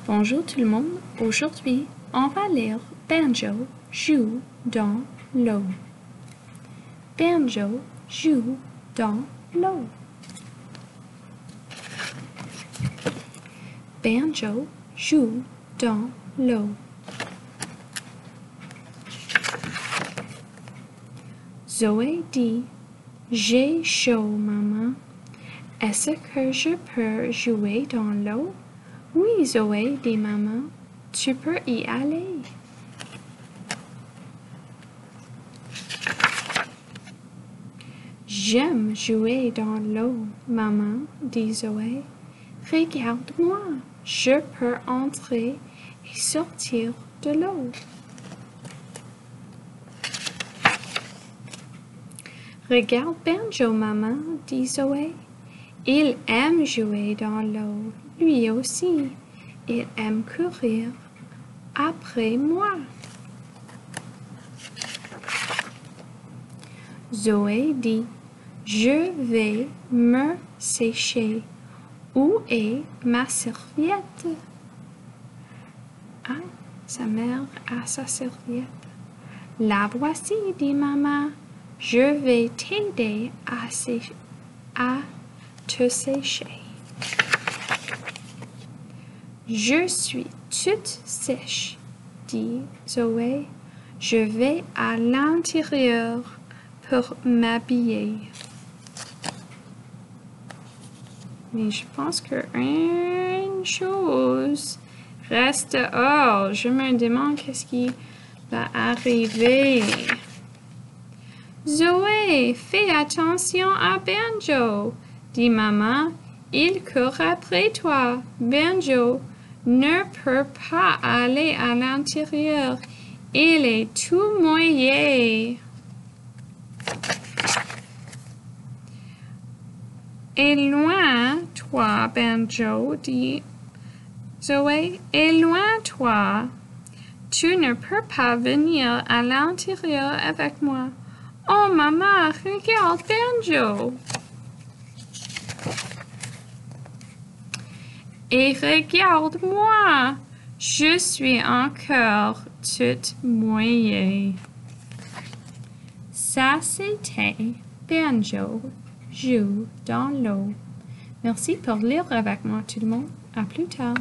Bonjour tout le monde, aujourd'hui on va lire Banjo joue dans l'eau. Banjo joue dans l'eau. Banjo joue dans l'eau. Zoé dit, j'ai chaud, maman. Est-ce que je peux jouer dans l'eau? Oui, Zoé, dit maman, tu peux y aller. J'aime jouer dans l'eau, maman, dit Zoé. Regarde-moi, je peux entrer et sortir de l'eau. Regarde Banjo, maman, dit Zoé. Il aime jouer dans l'eau, lui aussi. Il aime courir après moi. Zoé dit, je vais me sécher. Où est ma serviette? Ah, sa mère a sa serviette. La voici, dit maman. Je vais t'aider à te sécher. Je suis toute sèche, dit Zoé. Je vais à l'intérieur pour m'habiller. Mais je pense qu'une chose reste dehors. Je me demande qu'est-ce qui va arriver. Zoé, fais attention à Banjo, dit maman. Il court après toi. Banjo ne peut pas aller à l'intérieur. Il est tout mouillé. Éloigne-toi, Banjo, dit Zoé. Éloigne-toi. Tu ne peux pas venir à l'intérieur avec moi. Oh, maman, regarde Banjo. Et regarde-moi, je suis encore toute mouillée. Ça, c'était Banjo joue dans l'eau. Merci pour lire avec moi tout le monde. À plus tard.